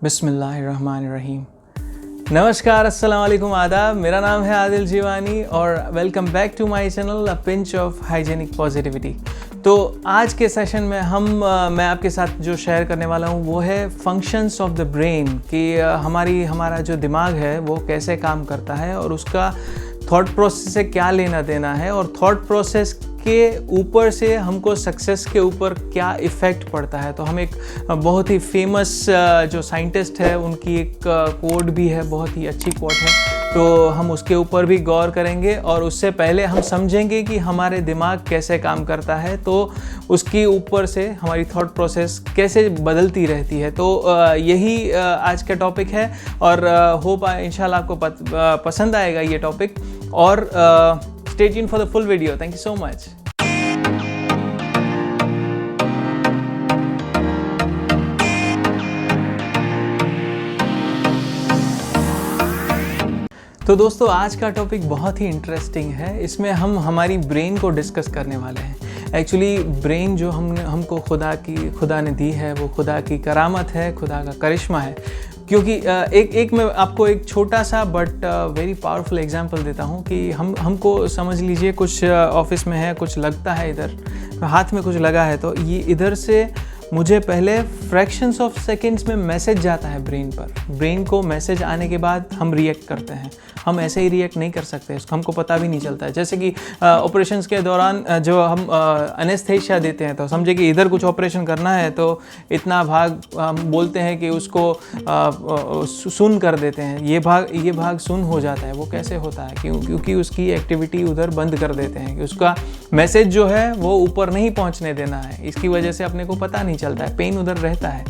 बिस्मिल्लाहिर्रहमानिर्रहीम। नमस्कार, अस्सलाम वालेकुम, आदाब। मेरा नाम है आदिल जीवानी और welcome back to my channel a pinch of hygienic positivity. तो आज के सेशन में मैं आपके साथ जो शेयर करने वाला हूँ वो है फंक्शंस ऑफ द ब्रेन, कि हमारा जो दिमाग है वो कैसे काम करता है और उसका थॉट प्रोसेस से क्या लेना देना है, और थॉट प्रोसेस के ऊपर से हमको सक्सेस के ऊपर क्या इफ़ेक्ट पड़ता है। तो हम एक बहुत ही फेमस जो साइंटिस्ट है उनकी एक कोट भी है, बहुत ही अच्छी कोट है, तो हम उसके ऊपर भी गौर करेंगे। और उससे पहले हम समझेंगे कि हमारे दिमाग कैसे काम करता है, तो उसके ऊपर से हमारी थॉट प्रोसेस कैसे बदलती रहती है। तो यही आज का टॉपिक है और होप इंशाल्लाह आपको पसंद आएगा ये टॉपिक। और stay tuned for the full video. Thank you so much. तो दोस्तों, आज का टॉपिक बहुत ही इंटरेस्टिंग है। इसमें हम हमारी ब्रेन को डिस्कस करने वाले हैं। एक्चुअली ब्रेन जो हमको खुदा ने दी है वो खुदा की करामत है, खुदा का करिश्मा है। क्योंकि एक मैं आपको एक छोटा सा बट वेरी पावरफुल एग्जांपल देता हूँ कि हमको समझ लीजिए कुछ ऑफिस में है, कुछ लगता है, इधर हाथ में कुछ लगा है, तो ये इधर से मुझे पहले फ्रैक्शंस ऑफ सेकंड्स में मैसेज जाता है ब्रेन पर। ब्रेन को मैसेज आने के बाद हम रिएक्ट करते हैं। हम ऐसे ही रिएक्ट नहीं कर सकते, हमको पता भी नहीं चलता है। जैसे कि ऑपरेशंस के दौरान जो हम एनेस्थेशिया देते हैं, तो समझे कि इधर कुछ ऑपरेशन करना है तो इतना भाग हम बोलते हैं कि उसको सुन कर देते हैं, ये भाग सुन हो जाता है। वो कैसे होता है? क्योंकि उसकी एक्टिविटी उधर बंद कर देते हैं कि उसका मैसेज जो है वो ऊपर नहीं पहुँचने देना है। इसकी वजह से अपने को पता नहीं चलता है, पेन उधर रहता है।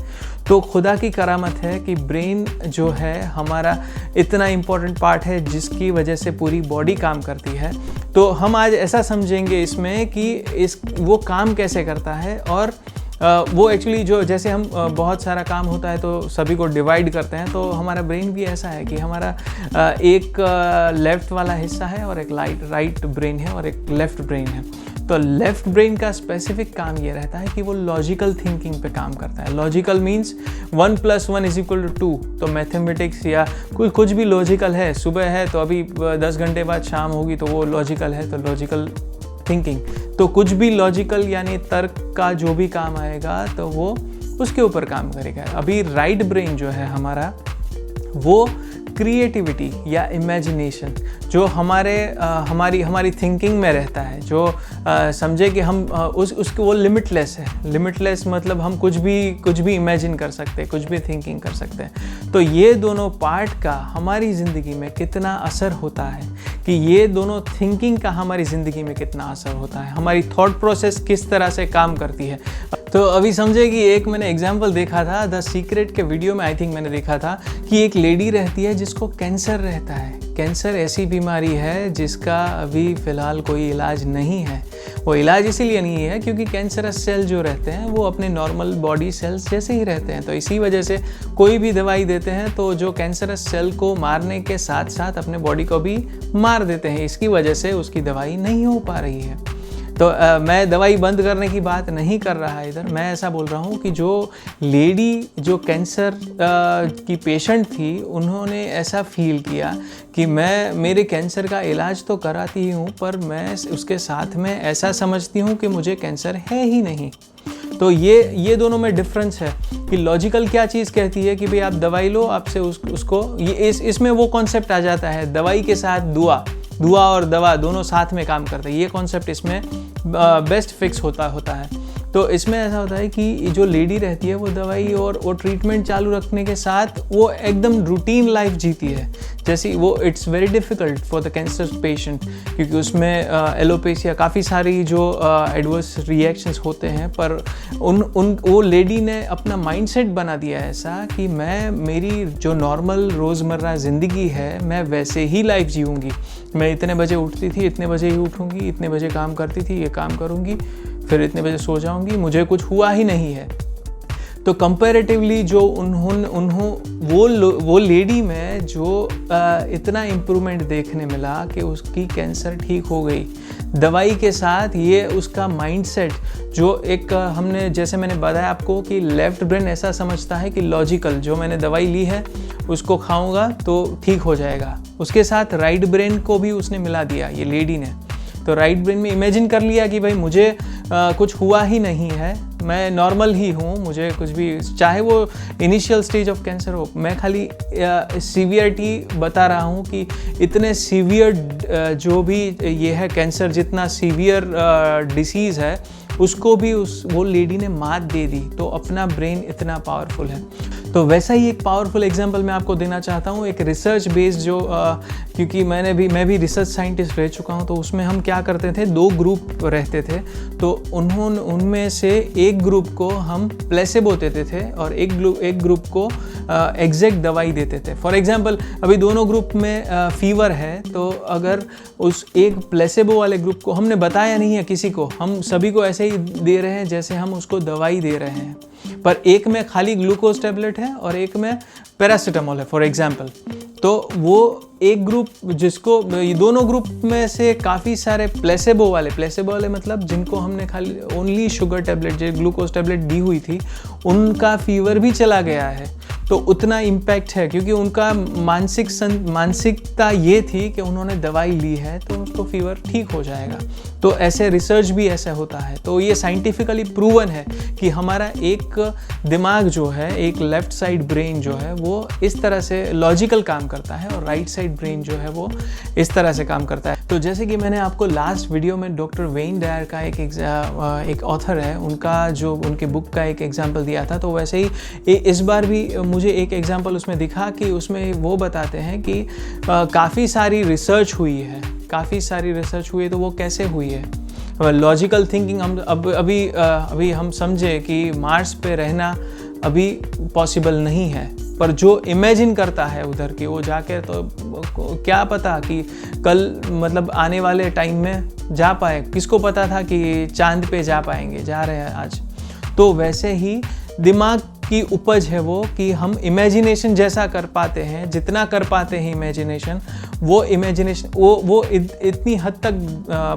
तो खुदा की करामत है कि ब्रेन जो है हमारा इतना इम्पोर्टेंट पार्ट है जिसकी वजह से पूरी बॉडी काम करती है। तो हम आज ऐसा समझेंगे इसमें कि वो काम कैसे करता है। और वो एक्चुअली जो जैसे हम बहुत सारा काम होता है तो सभी को डिवाइड करते हैं, तो हमारा ब्रेन भी ऐसा है कि हमारा एक लेफ़्ट वाला हिस्सा है और एक राइट ब्रेन है और एक लेफ़्ट ब्रेन है। तो लेफ़्ट ब्रेन का स्पेसिफिक काम ये रहता है कि वो लॉजिकल थिंकिंग पे काम करता है। Logical means 1 + 1 = 2। तो मैथमेटिक्स या कुछ भी लॉजिकल है। सुबह है तो अभी 10 घंटे बाद शाम होगी, तो वो लॉजिकल है, तो लॉजिकल थिंकिंग। तो कुछ भी लॉजिकल यानी तर्क का जो भी काम आएगा तो वो उसके ऊपर काम करेगा। अभी राइट ब्रेन जो है हमारा, वो क्रिएटिविटी या इमेजिनेशन जो हमारी थिंकिंग में रहता है, जो समझे कि हम उसको वो लिमिटलेस है। लिमिटलेस मतलब हम कुछ भी इमेजिन कर सकते हैं, कुछ भी थिंकिंग कर सकते हैं। तो ये दोनों पार्ट का हमारी ज़िंदगी में कितना असर होता है, कि ये दोनों थिंकिंग का हमारी ज़िंदगी में कितना असर होता है, हमारी थॉट प्रोसेस किस तरह से काम करती है। तो अभी समझे कि एक मैंने एग्जाम्पल देखा था द सीक्रेट के वीडियो में, आई थिंक मैंने देखा था कि एक लेडी रहती है जिसको कैंसर रहता है। कैंसर ऐसी बीमारी है जिसका अभी फ़िलहाल कोई इलाज नहीं है। वो इलाज इसीलिए नहीं है क्योंकि कैंसरस सेल जो रहते हैं वो अपने नॉर्मल बॉडी सेल्स जैसे ही रहते हैं। तो इसी वजह से कोई भी दवाई देते हैं तो जो कैंसरस सेल को मारने के साथ साथ अपने बॉडी को भी मार देते हैं। इसकी वजह से उसकी दवाई नहीं हो पा रही है। तो मैं दवाई बंद करने की बात नहीं कर रहा है इधर। मैं ऐसा बोल रहा हूँ कि जो लेडी जो कैंसर की पेशेंट थी, उन्होंने ऐसा फील किया कि मेरे कैंसर का इलाज तो कराती हूँ, पर मैं उसके साथ में ऐसा समझती हूँ कि मुझे कैंसर है ही नहीं। तो ये दोनों में डिफरेंस है कि लॉजिकल क्या चीज़ कहती है कि भाई आप दवाई लो, आपसे उसको इसमें वो कॉन्सेप्ट आ जाता है, दवाई के साथ दुआ और दवा दोनों साथ में काम करते हैं। ये कॉन्सेप्ट इसमें बेस्ट फिक्स होता है। तो इसमें ऐसा होता है कि जो लेडी रहती है वो दवाई और वो ट्रीटमेंट चालू रखने के साथ वो एकदम रूटीन लाइफ जीती है। जैसे वो it's very difficult for the cancer patient, क्योंकि उसमें एलोपेशिया काफ़ी सारी जो एडवर्स रिएक्शंस होते हैं। पर वो लेडी ने अपना माइंडसेट बना दिया ऐसा कि मेरी जो नॉर्मल रोज़मर्रा ज़िंदगी है मैं वैसे ही लाइफ जीऊँगी। मैं इतने बजे उठती थी, इतने बजे ही उठूँगी, इतने बजे काम करती थी, ये काम करूँगी, फिर इतने बजे सो जाऊँगी, मुझे कुछ हुआ ही नहीं है। तो कंपैरेटिवली जो वो लेडी में जो इतना इम्प्रूवमेंट देखने मिला कि उसकी कैंसर ठीक हो गई दवाई के साथ। ये उसका माइंडसेट जो एक हमने जैसे मैंने बताया आपको कि लेफ्ट ब्रेन ऐसा समझता है कि लॉजिकल, जो मैंने दवाई ली है उसको खाऊंगा तो ठीक हो जाएगा, उसके साथ राइट ब्रेन को भी उसने मिला दिया ये लेडी ने। तो राइट ब्रेन में इमेजिन कर लिया कि भाई मुझे कुछ हुआ ही नहीं है, मैं नॉर्मल ही हूँ, मुझे कुछ भी, चाहे वो इनिशियल स्टेज ऑफ कैंसर हो, मैं खाली सीवियरिटी बता रहा हूँ कि इतने सीवियर जो भी ये है कैंसर, जितना सीवियर डिसीज़ है उसको भी वो लेडी ने मात दे दी। तो अपना ब्रेन इतना पावरफुल है। तो वैसा ही एक पावरफुल एग्जांपल मैं आपको देना चाहता हूँ, एक रिसर्च बेस्ड जो क्योंकि मैं भी रिसर्च साइंटिस्ट रह चुका हूँ, तो उसमें हम क्या करते थे, 2 ग्रुप रहते थे। तो उनमें से एक ग्रुप को हम प्लेसेबो देते थे और एक ग्रुप को एग्जैक्ट दवाई देते थे। फॉर एग्जांपल अभी दोनों ग्रुप में फीवर है, तो अगर उस एक प्लेसेबो वाले ग्रुप को हमने बताया नहीं है किसी को, हम सभी को ऐसे ही दे रहे हैं जैसे हम उसको दवाई दे रहे हैं, पर एक में खाली ग्लूकोज टैबलेट है और एक में पैरासीटामोल है फॉर एग्जांपल। तो वो एक ग्रुप जिसको, ये दोनों ग्रुप में से काफ़ी सारे प्लेसेबो वाले मतलब जिनको हमने खाली ओनली शुगर टैबलेट, जो ग्लूकोज टैबलेट दी हुई थी, उनका फीवर भी चला गया है। तो उतना इम्पैक्ट है क्योंकि उनका मानसिकता ये थी कि उन्होंने दवाई ली है तो उनको फीवर ठीक हो जाएगा। तो ऐसे रिसर्च भी ऐसा होता है। तो ये साइंटिफिकली प्रूवन है कि हमारा एक दिमाग जो है, एक लेफ्ट साइड ब्रेन जो है वो इस तरह से लॉजिकल काम करता है और राइट साइड ब्रेन जो है वो इस तरह से काम करता है। तो जैसे कि मैंने आपको लास्ट वीडियो में डॉक्टर वेन डायर का एक ऑथर है, उनका जो उनके बुक का एक एग्जाम्पल दिया था, तो वैसे ही इस बार भी मुझे एक एग्जाम्पल उसमें दिखा कि उसमें वो बताते हैं कि काफ़ी सारी रिसर्च हुई है, तो वो कैसे हुई है। लॉजिकल थिंकिंग, हम अभी हम समझे कि मार्स पे रहना अभी पॉसिबल नहीं है, पर जो इमेजिन करता है उधर की, वो जाके तो क्या पता कि कल मतलब आने वाले टाइम में जा पाए, किसको पता था कि चांद पे जा पाएंगे, जा रहे हैं आज। तो वैसे ही दिमाग की उपज है वो कि हम इमेजिनेशन जैसा कर पाते हैं, जितना कर पाते हैं इमेजिनेशन, वो इतनी हद तक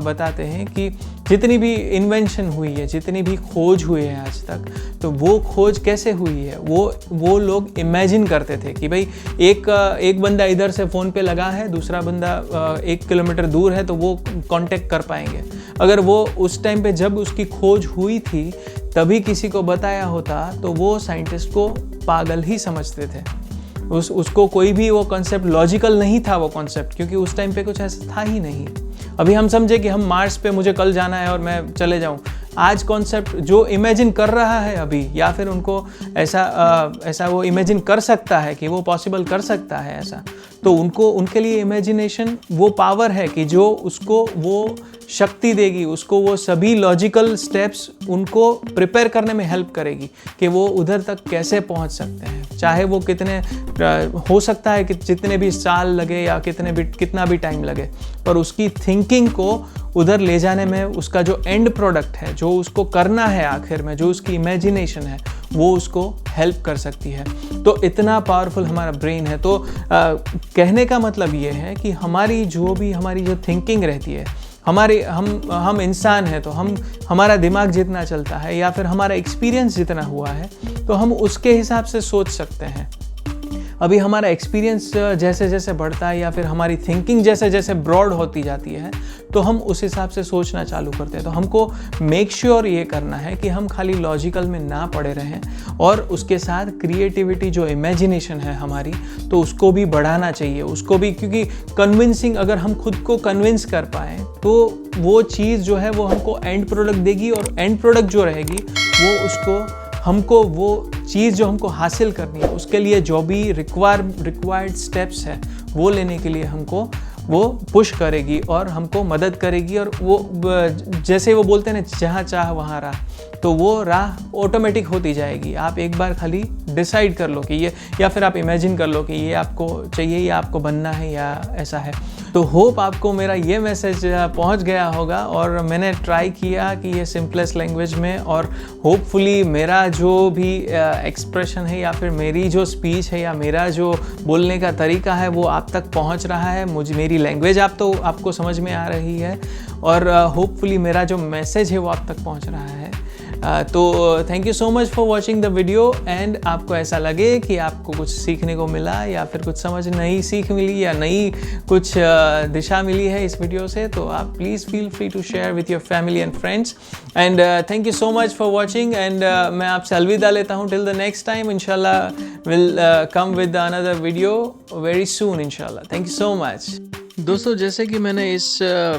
बताते हैं कि जितनी भी इन्वेंशन हुई है, जितनी भी खोज हुई है आज तक, तो वो खोज कैसे हुई है, वो लोग इमेजिन करते थे कि भाई एक बंदा इधर से फ़ोन पे लगा है, दूसरा बंदा 1 किलोमीटर दूर है, तो वो कांटेक्ट कर पाएंगे। अगर वो उस टाइम पे जब उसकी खोज हुई थी तभी किसी को बताया होता तो वो साइंटिस्ट को पागल ही समझते थे। उसको कोई भी वो कॉन्सेप्ट लॉजिकल नहीं था वो कॉन्सेप्ट, क्योंकि उस टाइम पे कुछ ऐसा था ही नहीं। अभी हम समझे कि हम मार्स पे मुझे कल जाना है और मैं चले जाऊं, आज कॉन्सेप्ट जो इमेजिन कर रहा है अभी, या फिर उनको ऐसा वो इमेजिन कर सकता है कि वो पॉसिबल कर सकता है ऐसा, तो उनके लिए इमेजिनेशन वो पावर है कि जो उसको वो शक्ति देगी, उसको वो सभी लॉजिकल स्टेप्स उनको प्रिपेयर करने में हेल्प करेगी कि वो उधर तक कैसे पहुंच सकते हैं। चाहे वो कितने हो सकता है कि जितने भी साल लगे या कितना भी टाइम लगे, पर उसकी थिंकिंग को उधर ले जाने में उसका जो एंड प्रोडक्ट है, जो उसको करना है आखिर में, जो उसकी इमेजिनेशन है, वो उसको हेल्प कर सकती है। तो इतना पावरफुल हमारा ब्रेन है। तो कहने का मतलब ये है कि हमारी जो थिंकिंग रहती है, हम इंसान हैं, तो हमारा दिमाग जितना चलता है या फिर हमारा एक्सपीरियंस जितना हुआ है, तो हम उसके हिसाब से सोच सकते हैं। अभी हमारा एक्सपीरियंस जैसे जैसे बढ़ता है या फिर हमारी थिंकिंग जैसे जैसे ब्रॉड होती जाती है, तो हम उस हिसाब से सोचना चालू करते हैं। तो हमको मेक श्योर ये करना है कि हम खाली लॉजिकल में ना पड़े रहें, और उसके साथ क्रिएटिविटी, जो इमेजिनेशन है हमारी, तो उसको भी बढ़ाना चाहिए, उसको भी, क्योंकि कन्विंसिंग, अगर हम खुद को कन्विंस कर पाएँ तो वो चीज़ जो है वो हमको एंड प्रोडक्ट देगी, और एंड प्रोडक्ट जो रहेगी वो चीज़ जो हमको हासिल करनी है, उसके लिए जो भी रिक्वायर्ड स्टेप्स है वो लेने के लिए हमको वो पुश करेगी और हमको मदद करेगी। और वो जैसे वो बोलते हैं ना, जहाँ चाह वहाँ राह, तो वो राह ऑटोमेटिक होती जाएगी। आप एक बार खाली डिसाइड कर लो कि ये, या फिर आप इमेजिन कर लो कि ये आपको चाहिए या आपको बनना है या ऐसा है। तो होप आपको मेरा ये मैसेज पहुंच गया होगा और मैंने ट्राई किया कि ये सिंपलेस्ट लैंग्वेज में, और होपफुली मेरा जो भी एक्सप्रेशन है या फिर मेरी जो स्पीच है या मेरा जो बोलने का तरीका है वो आप तक पहुंच रहा है। मेरी लैंग्वेज आपको समझ में आ रही है, और होपफुली मेरा जो मैसेज है वो आप तक पहुंच रहा है। तो thank you so much for watching the video. And आपको ऐसा लगे कि आपको कुछ सीखने को मिला या फिर कुछ समझ नई सीख मिली या नई कुछ दिशा मिली है इस वीडियो से, तो आप please feel free to share with your family and friends. And thank you so much for watching. And मैं आपसे अलविदा लेता हूँ टिल द नेक्स्ट टाइम। इंशाल्लाह will come with another video very soon इंशाल्लाह। Thank you so much. दोस्तों, जैसे कि मैंने इस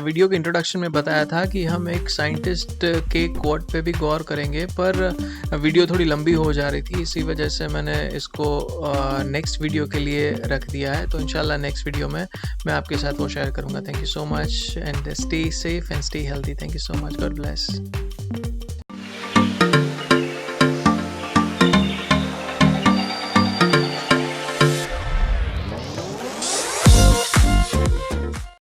वीडियो के इंट्रोडक्शन में बताया था कि हम एक साइंटिस्ट के कोट पे भी गौर करेंगे, पर वीडियो थोड़ी लंबी हो जा रही थी, इसी वजह से मैंने इसको नेक्स्ट वीडियो के लिए रख दिया है। तो इंशाल्लाह नेक्स्ट वीडियो में मैं आपके साथ वो शेयर करूँगा। Thank you so much and stay safe and stay healthy. Thank you so much. God bless.